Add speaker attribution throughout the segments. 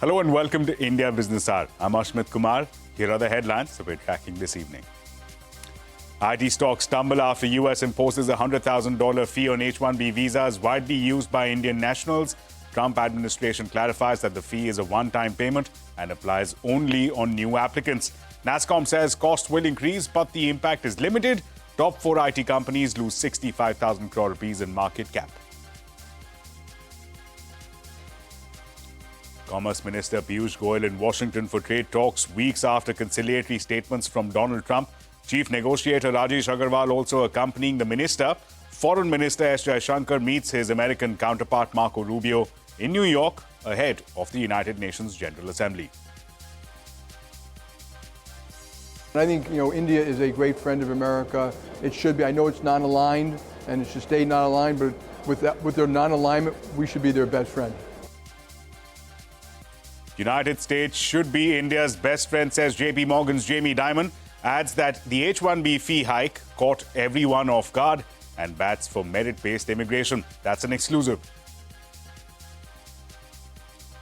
Speaker 1: Hello and welcome to India Business Hour. I'm Ashmit Kumar. Here are the headlines that we're tracking this evening. IT stocks stumble after US imposes a $100,000 fee on H-1B visas widely used by Indian nationals. Trump administration clarifies that the fee is a one-time payment and applies only on new applicants. NASSCOM says cost will increase, but the impact is limited. Top 4 IT companies lose 65,000 crore rupees in market cap. Commerce Minister Piyush Goyal in Washington for trade talks weeks after conciliatory statements from Donald Trump. Chief negotiator Rajesh also accompanying the minister. Foreign Minister Jaishankar meets his American counterpart Marco Rubio in New York ahead of the United Nations General Assembly.
Speaker 2: I think, India is a great friend of America. It should be. I know it's non-aligned and it should stay non-aligned, but with their non-alignment, we should be their best friend.
Speaker 1: United States should be India's best friend, says JP Morgan's Jamie Dimon. Adds that the H-1B fee hike caught everyone off guard and bats for merit-based immigration. That's an exclusive.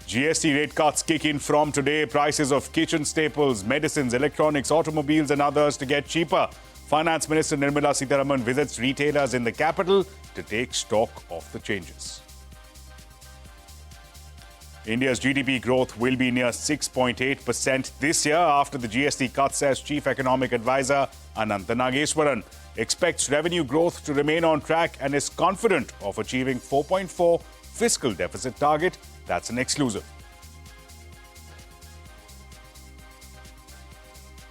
Speaker 1: GST rate cuts kick in from today. Prices of kitchen staples, medicines, electronics, automobiles and others to get cheaper. Finance Minister Nirmala Sitharaman visits retailers in the capital to take stock of the changes. India's GDP growth will be near 6.8% this year after the GST cut, says Chief Economic Advisor Anantha Nageswaran. Expects revenue growth to remain on track and is confident of achieving 4.4 fiscal deficit target. That's an exclusive.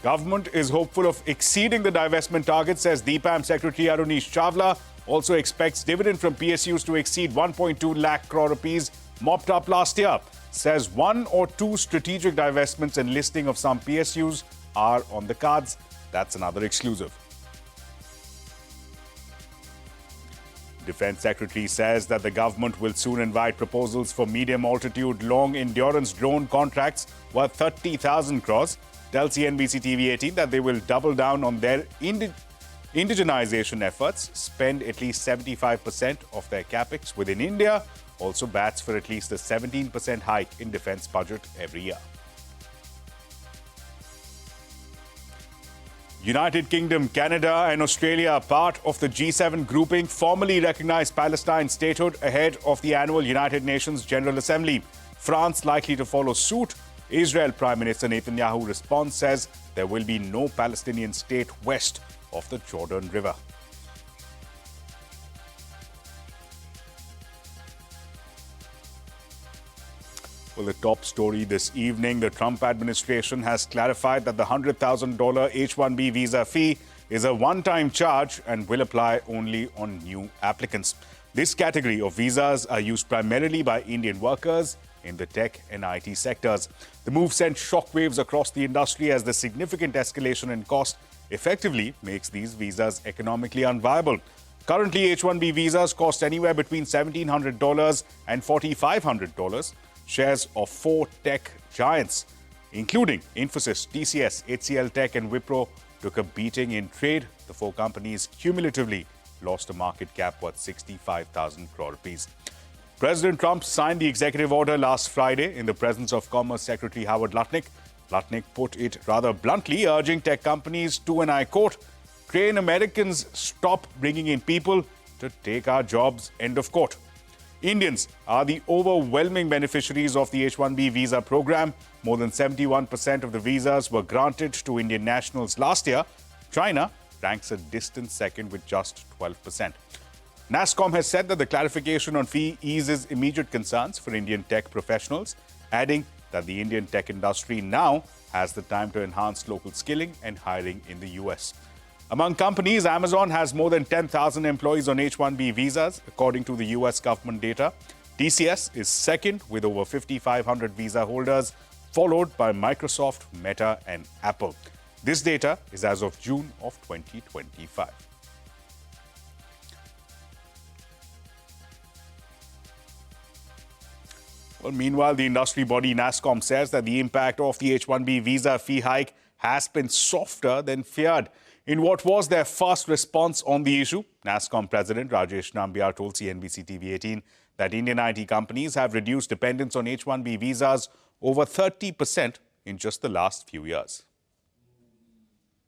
Speaker 1: Government is hopeful of exceeding the divestment target, says Dipam Secretary Arunish Chawla. Also expects dividend from PSUs to exceed 1.2 lakh crore rupees mopped up last year. Says 1 or 2 strategic divestments and listing of some PSUs are on the cards. That's another exclusive. Defense Secretary says that the government will soon invite proposals for medium-altitude, long-endurance drone contracts worth 30,000 crores. Tells CNBC-TV18 that they will double down on their indigenization efforts, spend at least 75% of their capex within India. Also bats for at least a 17% hike in defense budget every year. United Kingdom, Canada and Australia are part of the G7 grouping, formally recognized Palestine statehood ahead of the annual United Nations General Assembly. France likely to follow suit. Israel Prime Minister Netanyahu response says there will be no Palestinian state west of the Jordan River. Well, the top story this evening, the Trump administration has clarified that the $100,000 H-1B visa fee is a one-time charge and will apply only on new applicants. This category of visas are used primarily by Indian workers in the tech and IT sectors. The move sent shockwaves across the industry as the significant escalation in cost effectively makes these visas economically unviable. Currently, H-1B visas cost anywhere between $1,700 and $4,500. Shares of 4 tech giants, including Infosys, TCS, HCL Tech and Wipro, took a beating in trade. The 4 companies cumulatively lost a market cap worth 65,000 crore rupees. President Trump signed the executive order last Friday in the presence of Commerce Secretary Howard Lutnick. Lutnick put it rather bluntly, urging tech companies to, and I quote, train Americans, stop bringing in people to take our jobs, end of quote. Indians are the overwhelming beneficiaries of the H-1B visa program. More than 71% of the visas were granted to Indian nationals last year. China ranks a distant second with just 12%. NASSCOM has said that the clarification on fee eases immediate concerns for Indian tech professionals, adding that the Indian tech industry now has the time to enhance local skilling and hiring in the US. Among companies, Amazon has more than 10,000 employees on H-1B visas, according to the US government data. TCS is second with over 5,500 visa holders, followed by Microsoft, Meta and Apple. This data is as of June of 2025. Well, meanwhile, the industry body NASSCOM says that the impact of the H-1B visa fee hike has been softer than feared. In what was their fast response on the issue, NASSCOM President Rajesh Nambiar told CNBC-TV18 that Indian IT companies have reduced dependence on H-1B visas over 30% in just the last few years.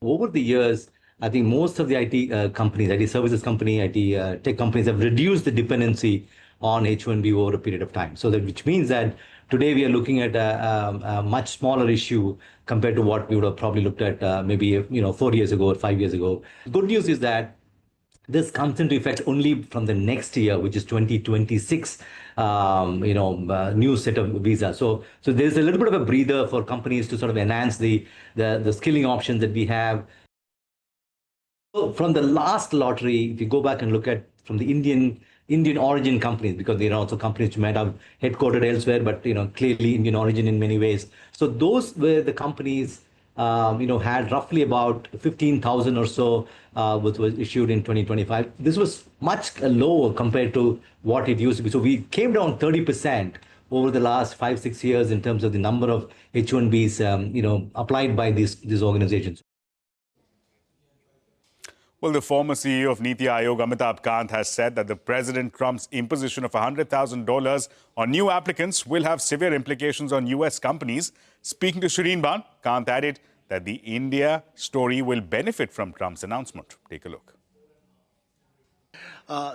Speaker 3: Over the years, I think most of the IT companies, IT services company, IT tech companies have reduced the dependency on H-1B over a period of time. So that which means that today we are looking at a much smaller issue compared to what we would have probably looked at maybe 4 years ago or 5 years ago. Good news is that this comes into effect only from the next year, which is 2026, new set of visas. So there's a little bit of a breather for companies to sort of enhance the skilling options that we have. So from the last lottery, if you go back and look at from the Indian origin companies, because there are also companies which might have headquartered elsewhere, but clearly Indian origin in many ways. So those were the companies had roughly about 15,000 or so, which was issued in 2025. This was much lower compared to what it used to be. So we came down 30% over the last 5-6 years in terms of the number of H-1Bs, applied by these organizations.
Speaker 1: Well, the former CEO of Niti Aayog, Amitabh Kant, has said that the President Trump's imposition of $100,000 on new applicants will have severe implications on U.S. companies. Speaking to Shireen Ban, Kant added that the India story will benefit from Trump's announcement. Take a look.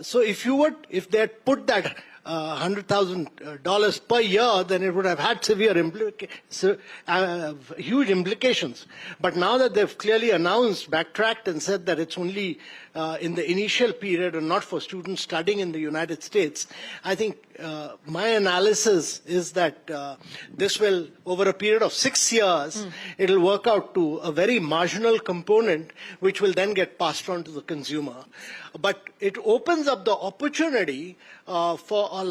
Speaker 4: So if they had put that $100,000 per year, then it would have had huge implications. But now that they've clearly announced, backtracked and said that it's only in the initial period and not for students studying in the United States, I think my analysis is that this will, over a period of 6 years, it'll work out to a very marginal component, which will then get passed on to the consumer. But it opens up the opportunity for a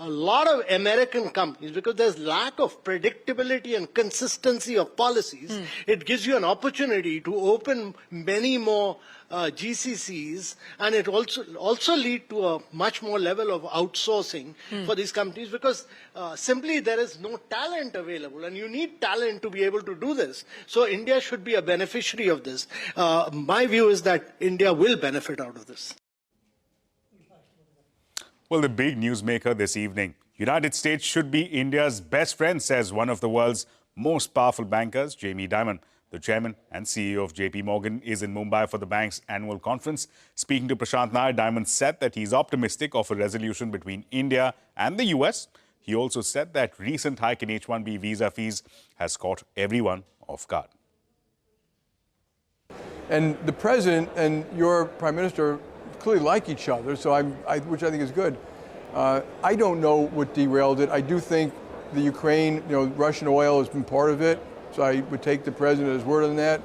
Speaker 4: lot of American companies, because there's lack of predictability and consistency of policies. It gives you an opportunity to open many more GCCs, and it also lead to a much more level of outsourcing for these companies, because simply there is no talent available, and you need talent to be able to do this. So India should be a beneficiary of this. My view is that India will benefit out of this.
Speaker 1: Well, the big newsmaker this evening: United States should be India's best friend, says one of the world's most powerful bankers, Jamie Dimon. The chairman and CEO of JP Morgan is in Mumbai for the bank's annual conference. Speaking to Prashant Nair, Dimon said that he's optimistic of a resolution between India and the US. He also said that recent hike in H-1B visa fees has caught everyone off guard.
Speaker 2: And the president and your prime minister clearly like each other, so which I think is good. I don't know what derailed it. I do think the Ukraine, Russian oil has been part of it. So I would take the president at his word on that.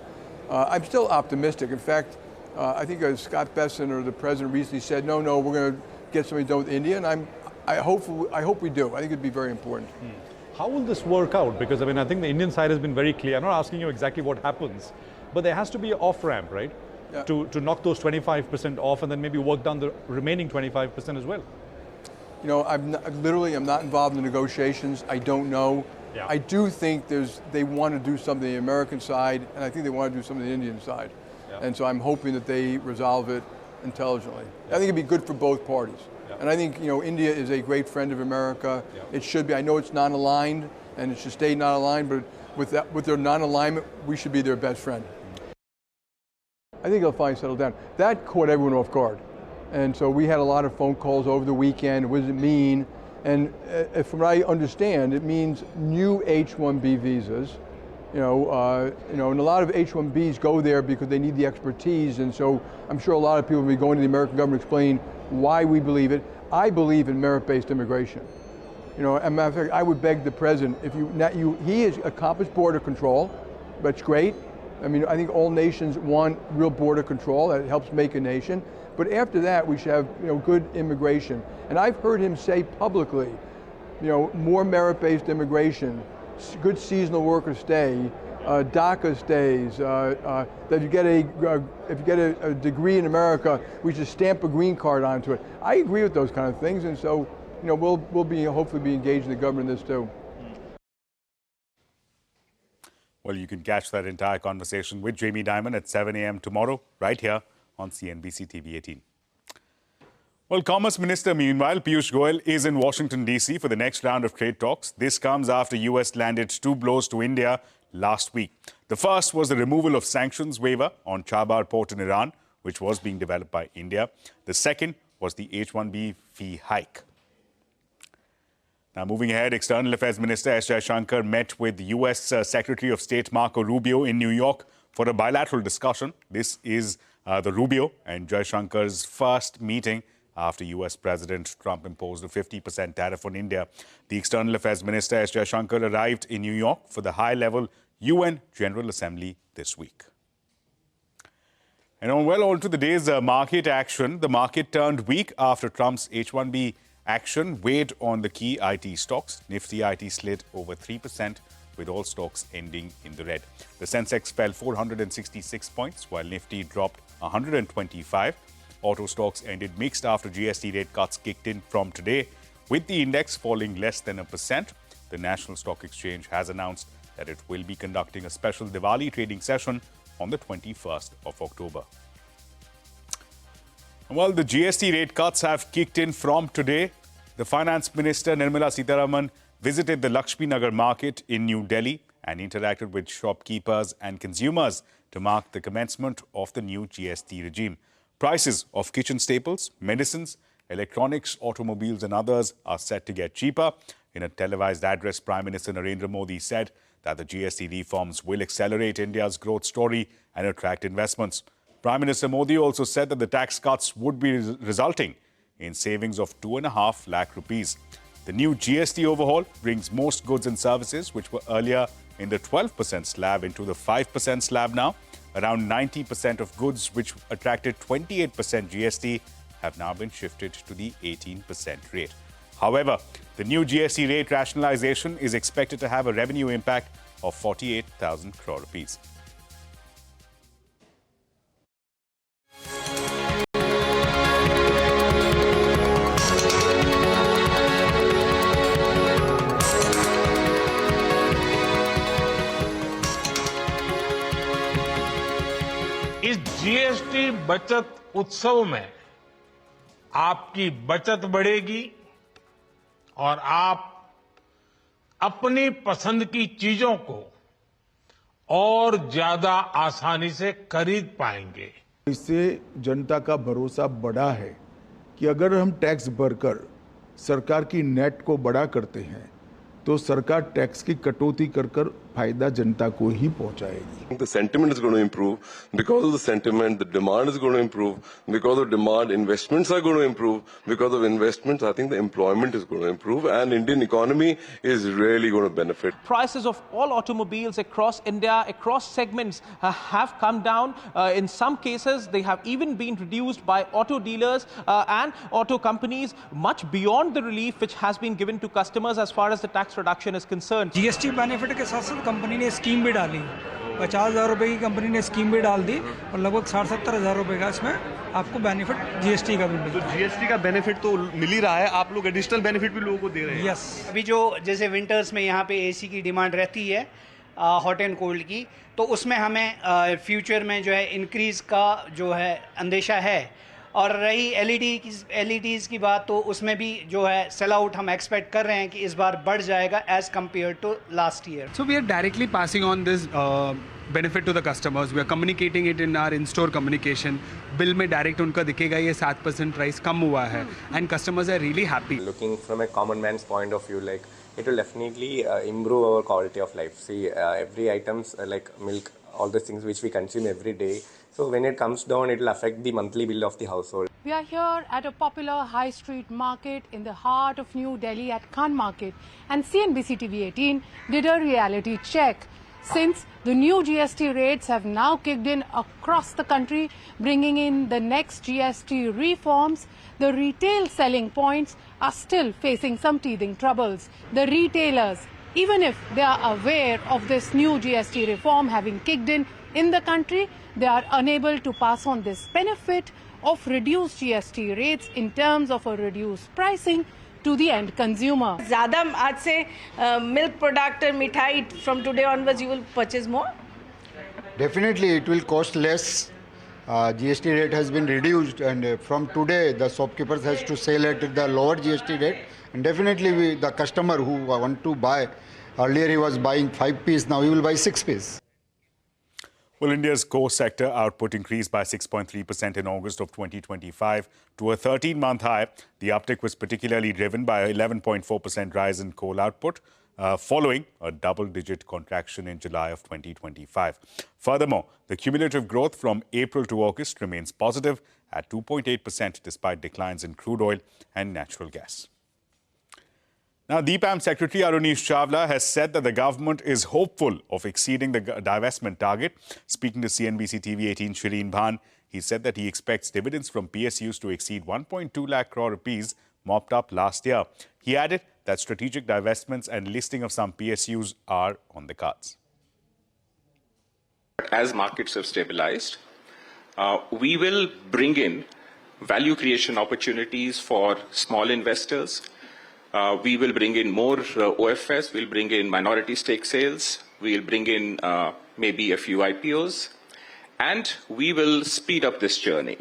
Speaker 2: I'm still optimistic. In fact, I think Scott Bessent or the president recently said, no, we're going to get something done with India, and I hope we do. I think it'd be very important.
Speaker 5: How will this work out? Because I think the Indian side has been very clear. I'm not asking you exactly what happens, but there has to be an off-ramp, right? Yeah. To knock those 25% off and then maybe work down the remaining 25% as well.
Speaker 2: I'm not involved in negotiations. I don't know. Yeah. I do think they want to do something on the American side, and I think they want to do something on the Indian side. Yeah. And so I'm hoping that they resolve it intelligently. Yeah. I think it'd be good for both parties. Yeah. And I think, India is a great friend of America. Yeah. It should be. I know it's non-aligned, and it should stay non-aligned, but with their non-alignment, we should be their best friend. I think they'll finally settle down. That caught everyone off guard. And so we had a lot of phone calls over the weekend. What does it mean? And from what I understand, it means new H-1B visas, and a lot of H-1Bs go there because they need the expertise, and so I'm sure a lot of people will be going to the American government explaining why we believe it. I believe in merit-based immigration. As a matter of fact, I would beg the president, he has accomplished border control, that's great. I think all nations want real border control. That helps make a nation. But after that, we should have good immigration. And I've heard him say publicly, more merit-based immigration, good seasonal worker stay, DACA stays. That if you get a degree in America, we should stamp a green card onto it. I agree with those kind of things, and so we'll hopefully be engaged in the government in this too.
Speaker 1: Well, you can catch that entire conversation with Jamie Dimon at 7 a.m. tomorrow, right here on CNBC-TV18. Well, Commerce Minister, meanwhile, Piyush Goyal is in Washington, D.C. for the next round of trade talks. This comes after U.S. landed two blows to India last week. The first was the removal of sanctions waiver on Chabahar port in Iran, which was being developed by India. The second was the H-1B fee hike. Now, moving ahead, External Affairs Minister S. Jaishankar met with U.S. Secretary of State Marco Rubio in New York for a bilateral discussion. This is the Rubio and Jaishankar's first meeting after U.S. President Trump imposed a 50% tariff on India. The External Affairs Minister S. Jaishankar arrived in New York for the high-level UN General Assembly this week. And on to the day's market action. The market turned weak after Trump's H-1B action weighed on the key IT stocks. Nifty IT slid over 3%, with all stocks ending in the red. The Sensex fell 466 points, while Nifty dropped 125. Auto stocks ended mixed after GST rate cuts kicked in from today, with the index falling less than 1%. The National Stock Exchange has announced that it will be conducting a special Diwali trading session on the 21st of October. While the GST rate cuts have kicked in from today, the Finance Minister Nirmala Sitharaman visited the Lakshmi Nagar market in New Delhi and interacted with shopkeepers and consumers to mark the commencement of the new GST regime. Prices of kitchen staples, medicines, electronics, automobiles and others are set to get cheaper. In a televised address, Prime Minister Narendra Modi said that the GST reforms will accelerate India's growth story and attract investments. Prime Minister Modi also said that the tax cuts would be resulting in savings of 2.5 lakh rupees. The new GST overhaul brings most goods and services, which were earlier in the 12% slab, into the 5% slab now. Around 90% of goods which attracted 28% GST have now been shifted to the 18% rate. However, the new GST rate rationalization is expected to have a revenue impact of 48,000 crore rupees.
Speaker 6: इस GST बचत उत्सव में आपकी बचत बढ़ेगी और आप अपनी पसंद की चीजों को और ज्यादा आसानी से खरीद पाएंगे।
Speaker 7: इससे जनता का भरोसा बढ़ा है कि अगर हम टैक्स भरकर सरकार की नेट को बड़ा करते हैं तो सरकार टैक्स की कटौती कर फायदा जनता को ही पहुंचाएगी।
Speaker 8: The sentiment is going to improve. Because of the sentiment, the demand is going to improve. Because of demand, investments are going to improve. Because of investments, I think the employment is going to improve, and Indian economy is really going to benefit.
Speaker 9: Prices of all automobiles across India, across segments, have come down. In some cases, they have even been reduced by auto dealers and auto companies, much beyond the relief which has been given to customers as far as the tax reduction is concerned.
Speaker 10: GST benefit के साथ साथ company ने scheme भी डाली, 50,000 रुपए की company ने scheme भी डाल दी और लगभग 60-70 हज़ार रुपए का इसमें आपको बेनिफिट जीएसटी का भी मिलता है।
Speaker 11: तो जीएसटी का बेनिफिट तो मिल ही रहा है, आप लोग एडिशनल बेनिफिट भी लोगों को दे रहे हैं।
Speaker 10: यस,
Speaker 12: अभी जो जैसे विंटर्स में यहाँ पे एसी की डिमांड रहती है हॉट एंड कोल्ड की, तो उसमें हमें फ्यूचर में जो है इंक्रीज का जो है अंदेशा है। और रही एलईडीज की बात, तो उसमें भी जो है सेल आउट हम एक्सपेक्ट कर रहे हैं कि इस बार बढ़ जाएगा as compared to last year.
Speaker 13: So we are directly passing on this benefit to the customers. We are communicating it in our in store communication. Bill में डायरेक्ट उनका दिखेगा ये 7% प्राइस कम हुआ है and customers are really happy.
Speaker 14: Looking from a common man's point of view, like it will definitely improve our quality of life. See, every items like milk, all the things which we consume every day. So when it comes down, it will affect the monthly bill of the household.
Speaker 15: We are here at a popular high street market in the heart of New Delhi at Khan Market, and CNBC-TV18 did a reality check. Since the new GST rates have now kicked in across the country, bringing in the next GST reforms, the retail selling points are still facing some teething troubles. The retailers, even if they are aware of this new GST reform having kicked in the country, they are unable to pass on this benefit of reduced GST rates in terms of a reduced pricing to the end consumer.
Speaker 16: ज़्यादा आज से milk product and मिठाई from today onwards you will purchase more?
Speaker 17: Definitely it will cost less GST rate has been reduced, and from today the shopkeepers has to sell at the lower GST rate. And definitely the customer who want to buy, earlier he was buying 5 piece, now he will buy 6 piece.
Speaker 1: Well, India's core sector output increased by 6.3% in August of 2025 to a 13-month high. The uptick was particularly driven by an 11.4% rise in coal output, following a double-digit contraction in July of 2025. Furthermore, the cumulative growth from April to August remains positive at 2.8% despite declines in crude oil and natural gas. Now, Dipam Secretary Arunish Chawla has said that the government is hopeful of exceeding the divestment target. Speaking to CNBC-TV18 Shireen Bhan, he said that he expects dividends from PSUs to exceed 1.2 lakh crore rupees mopped up last year. He added that strategic divestments and listing of some PSUs are on the cards.
Speaker 18: As markets have stabilized, we will bring in value creation opportunities for small investors. We will bring in more OFS, we'll bring in minority stake sales, we'll bring in maybe a few IPOs, and we will speed up this journey.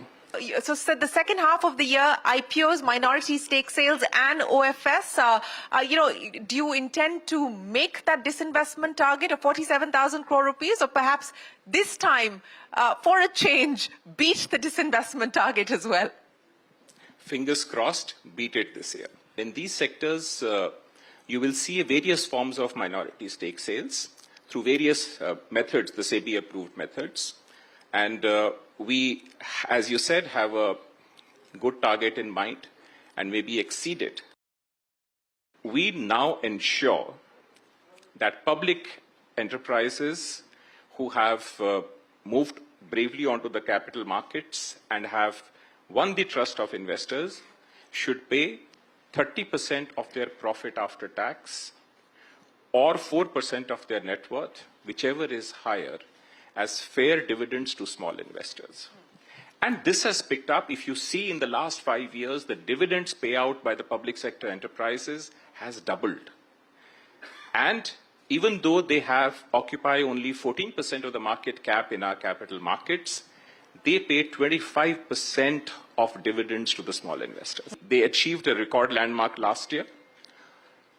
Speaker 19: So the second half of the year, IPOs, minority stake sales and OFS, do you intend to make that disinvestment target of 47,000 crore rupees, or perhaps this time, for a change, beat the disinvestment target as well?
Speaker 18: Fingers crossed, beat it this year. In these sectors, you will see various forms of minority stake sales through various methods, the SEBI-approved methods. And we, as you said, have a good target in mind and maybe exceed it. We now ensure that public enterprises who have moved bravely onto the capital markets and have won the trust of investors should pay 30% of their profit after tax or 4% of their net worth, whichever is higher, as fair dividends to small investors. And this has picked up. If you see in the last 5 years, the dividends payout by the public sector enterprises has doubled. And even though they occupy only 14% of the market cap in our capital markets, they pay 25% of dividends to the small investors. They achieved a record landmark last year.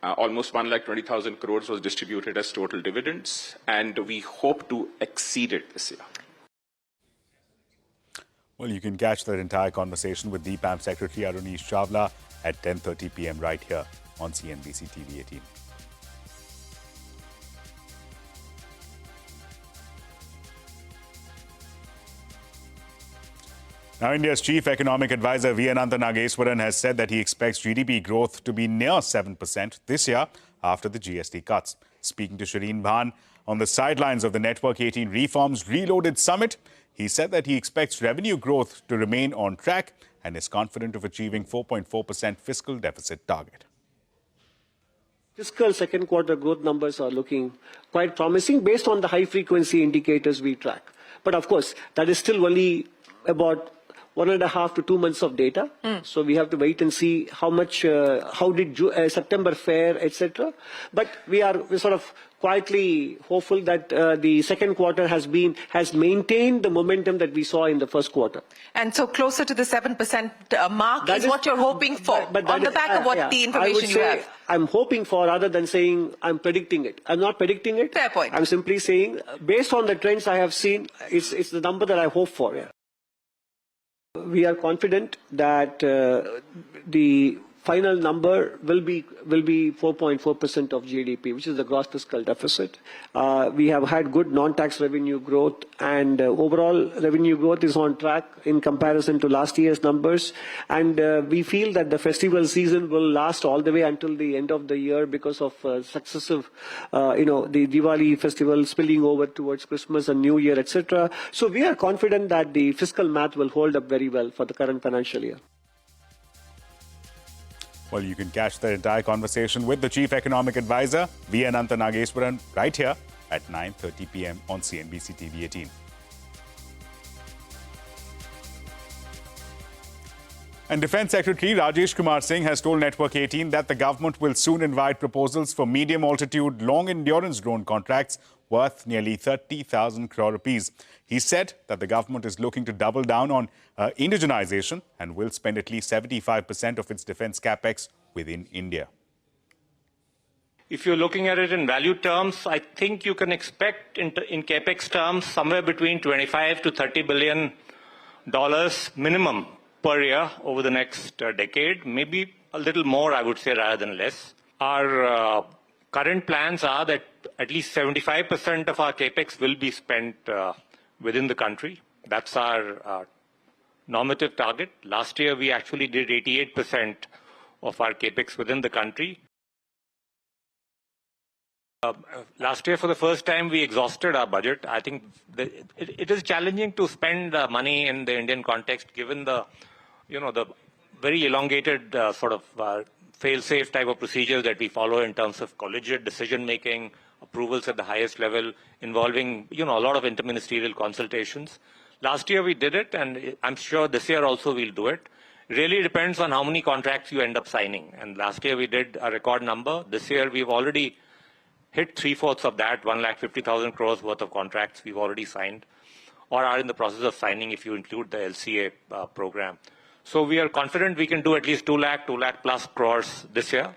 Speaker 18: Almost 1,20,000 crores was distributed as total dividends, and we hope to exceed it this year.
Speaker 1: Well, you can catch that entire conversation with Dipam Secretary Arunish Chawla at 10:30 p.m. right here on CNBC-TV18. Now, India's chief economic advisor V. Anantha Nageswaran has said that he expects GDP growth to be near 7% this year after the GST cuts. Speaking to Shireen Bhan on the sidelines of the Network 18 Reforms Reloaded Summit, he said that he expects revenue growth to remain on track and is confident of achieving 4.4% fiscal deficit target.
Speaker 20: Fiscal second quarter growth numbers are looking quite promising based on the high frequency indicators we track. But of course, that is still only about 1.5 to 2 months of data. So we have to wait and see how much, how did September fare, etc. But we're sort of quietly hopeful that the second quarter has maintained the momentum that we saw in the first quarter.
Speaker 19: And so closer to the 7% mark is what you're hoping for, on the back of what the information you have.
Speaker 20: I'm hoping for, rather than saying I'm predicting it. I'm not predicting it.
Speaker 19: Fair point.
Speaker 20: I'm simply saying, based on the trends I have seen, it's the number that I hope for. Yeah. We are confident that the final number will be 4.4% of GDP, which is the gross fiscal deficit. We have had good non-tax revenue growth, and overall revenue growth is on track in comparison to last year's numbers. And we feel that the festival season will last all the way until the end of the year because of successive, the Diwali festival spilling over towards Christmas and New Year, etc. So we are confident that the fiscal math will hold up very well for the current financial year.
Speaker 1: Well, you can catch the entire conversation with the Chief Economic Advisor, V. Anantha Nageswaran, right here at 9:30 p.m. on CNBC-TV18. And Defence Secretary Rajesh Kumar Singh has told Network 18 that the government will soon invite proposals for medium-altitude, long-endurance drone contracts worth nearly 30,000 crore rupees. He said that the government is looking to double down on indigenization and will spend at least 75% of its defense capex within India.
Speaker 21: If you're looking at it in value terms, I think you can expect in capex terms somewhere between 25 to 30 billion dollars minimum per year over the next decade, maybe a little more, I would say, rather than less. Our current plans are that at least 75% of our capex will be spent within the country. That's our normative target. Last year, we actually did 88% of our capex within the country. Last year, for the first time, we exhausted our budget. I think it is challenging to spend money in the Indian context, given the very elongated sort of fail-safe type of procedures that we follow in terms of collegiate decision-making, approvals at the highest level, involving a lot of interministerial consultations. Last year we did it, and I'm sure this year also we'll do it. It really depends on how many contracts you end up signing. And last year we did a record number. This year we've already hit 3/4 of that, 1,50,000 crores worth of contracts we've already signed, or are in the process of signing if you include the LCA program. So we are confident we can do at least 2 lakh plus crores this year.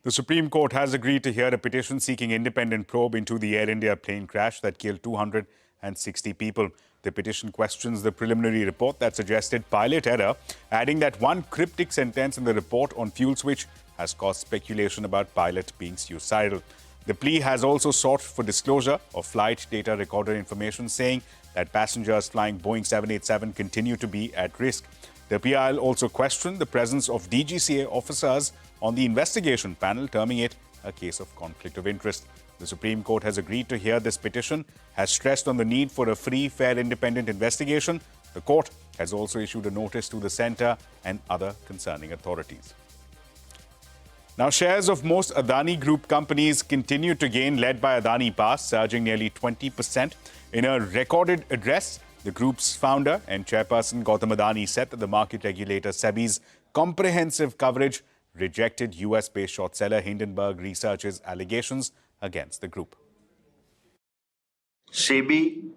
Speaker 1: The Supreme Court has agreed to hear a petition seeking independent probe into the Air India plane crash that killed 260 people. The petition questions the preliminary report that suggested pilot error, adding that one cryptic sentence in the report on fuel switch has caused speculation about pilot being suicidal. The plea has also sought for disclosure of flight data recorder information, saying that passengers flying Boeing 787 continue to be at risk. The PIL also questioned the presence of DGCA officers on the investigation panel, terming it a case of conflict of interest. The Supreme Court has agreed to hear this petition, has stressed on the need for a free, fair, independent investigation. The court has also issued a notice to the centre and other concerning authorities. Now, shares of most Adani Group companies continue to gain, led by Adani Power, surging nearly 20%. In a recorded address, the group's founder and chairperson Gautam Adani said that the market regulator SEBI's comprehensive coverage rejected US-based short seller Hindenburg Research's allegations against the group.
Speaker 22: SEBI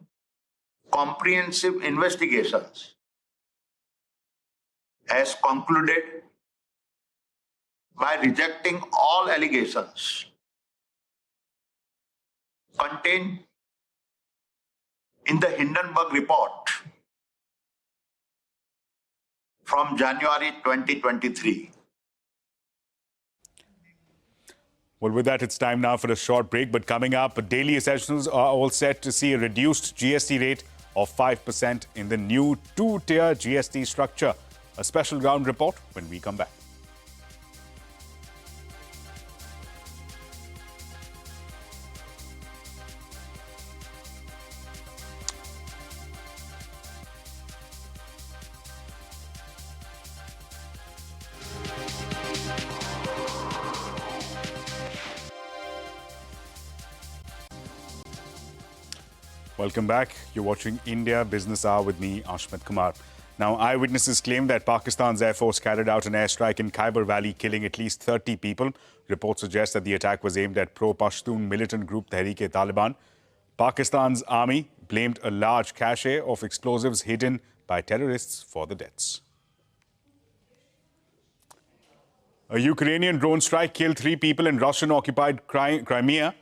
Speaker 22: comprehensive investigations has concluded by rejecting all allegations contained in the Hindenburg report from January 2023.
Speaker 1: Well, with that, it's time now for a short break. But coming up, daily essentials are all set to see a reduced GST rate of 5% in the new two-tier GST structure. A special ground report when we come back. Welcome back. You're watching India Business Hour with me, Ashmit Kumar. Now, eyewitnesses claim that Pakistan's Air Force carried out an airstrike in Khyber Valley, killing at least 30 people. Reports suggest that the attack was aimed at pro-Pashtun militant group Tehreek-e-Taliban. Pakistan's army blamed a large cache of explosives hidden by terrorists for the deaths. A Ukrainian drone strike killed 3 people in Russian-occupied Crimea.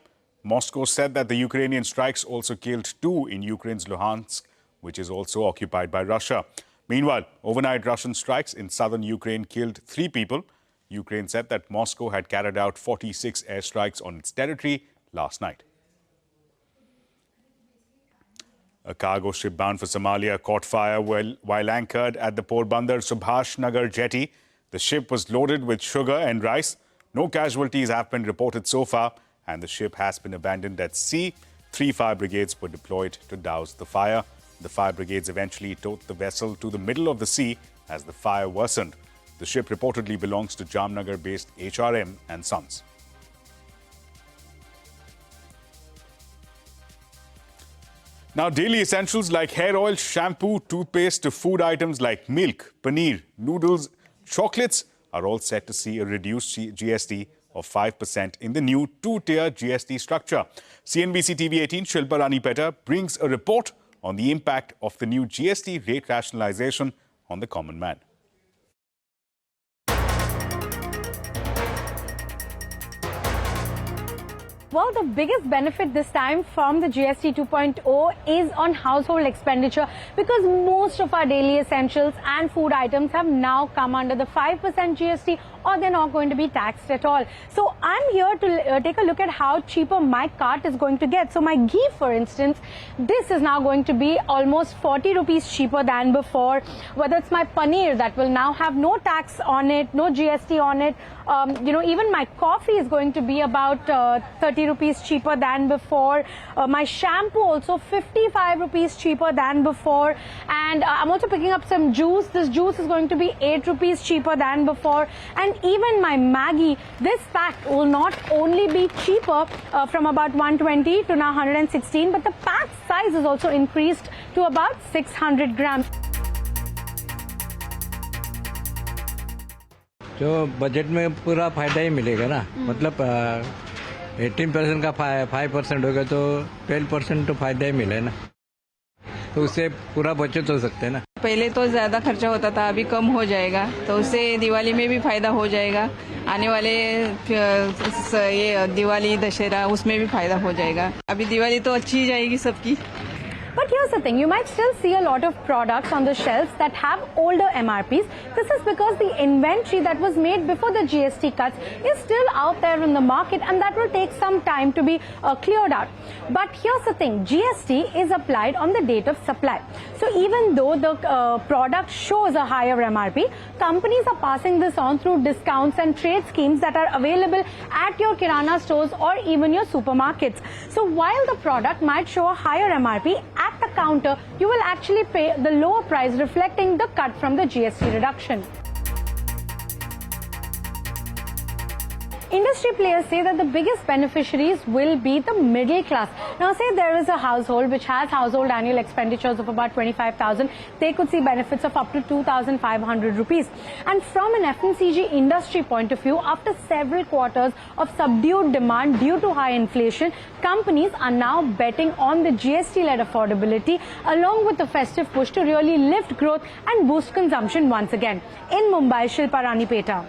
Speaker 1: Moscow said that the Ukrainian strikes also killed 2 in Ukraine's Luhansk, which is also occupied by Russia. Meanwhile, overnight Russian strikes in southern Ukraine killed 3 people. Ukraine said that Moscow had carried out 46 airstrikes on its territory last night. A cargo ship bound for Somalia caught fire while anchored at the Porbandar Subhash Nagar jetty. The ship was loaded with sugar and rice. No casualties have been reported so far, and the ship has been abandoned at sea. 3 fire brigades were deployed to douse the fire. The fire brigades eventually towed the vessel to the middle of the sea as the fire worsened. The ship reportedly belongs to Jamnagar-based HRM and Sons. Now, daily essentials like hair oil, shampoo, toothpaste to food items like milk, paneer, noodles, chocolates are all set to see a reduced GST of 5% in the new two-tier GST structure. CNBC-TV18 Shilpa Ranipeta brings a report on the impact of the new GST rate rationalization on the common man.
Speaker 3: Well, the biggest benefit this time from the GST 2.0 is on household expenditure, because most of our daily essentials and food items have now come under the 5% GST, or they're not going to be taxed at all. So I'm here to take a look at how cheaper my cart is going to get. So my ghee, for instance, this is now going to be almost 40 rupees cheaper than before. Whether it's my paneer, that will now have no tax on it, no GST on it. Even my coffee is going to be about 30 rupees cheaper than before. My shampoo also 55 rupees cheaper than before. And I'm also picking up some juice. This juice is going to be 8 rupees cheaper than before. And even my Maggi, this pack will not only be cheaper from about 120 to now 116, but the pack size is also increased to about 600 grams.
Speaker 4: जो budget में पूरा फायदा ही मिलेगा ना, मतलब 18% का 5% होगा तो 12% तो फायदा ही मिले ना, तो उससे पूरा बचत हो सकते है ना।
Speaker 23: पहले तो ज़्यादा खर्चा होता था, अभी कम हो जाएगा, तो उससे दिवाली में भी फायदा हो जाएगा। आने वाले ये दिवाली दशहरा उसमें भी फायदा हो जाएगा। अभी दिवाली तो अच्छी ही जाएगी सबकी।
Speaker 3: But here's the thing, you might still see a lot of products on the shelves that have older MRPs. This is because the inventory that was made before the GST cuts is still out there in the market, and that will take some time to be cleared out. But here's the thing, GST is applied on the date of supply. So even though the product shows a higher MRP, companies are passing this on through discounts and trade schemes that are available at your kirana stores or even your supermarkets. So while the product might show a higher MRP, at the counter, you will actually pay the lower price, reflecting the cut from the GST reduction. Industry players say that the biggest beneficiaries will be the middle class. Now, say there is a household which has household annual expenditures of about 25,000, they could see benefits of up to 2,500 rupees. And from an FMCG industry point of view, after several quarters of subdued demand due to high inflation, companies are now betting on the GST-led affordability along with the festive push to really lift growth and boost consumption once again. In Mumbai, Shilpa Ranipeta.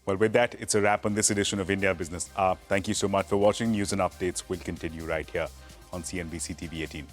Speaker 1: Well, with that, it's a wrap on this edition of India Business Hour. Thank you so much for watching. News and updates will continue right here on CNBC TV 18.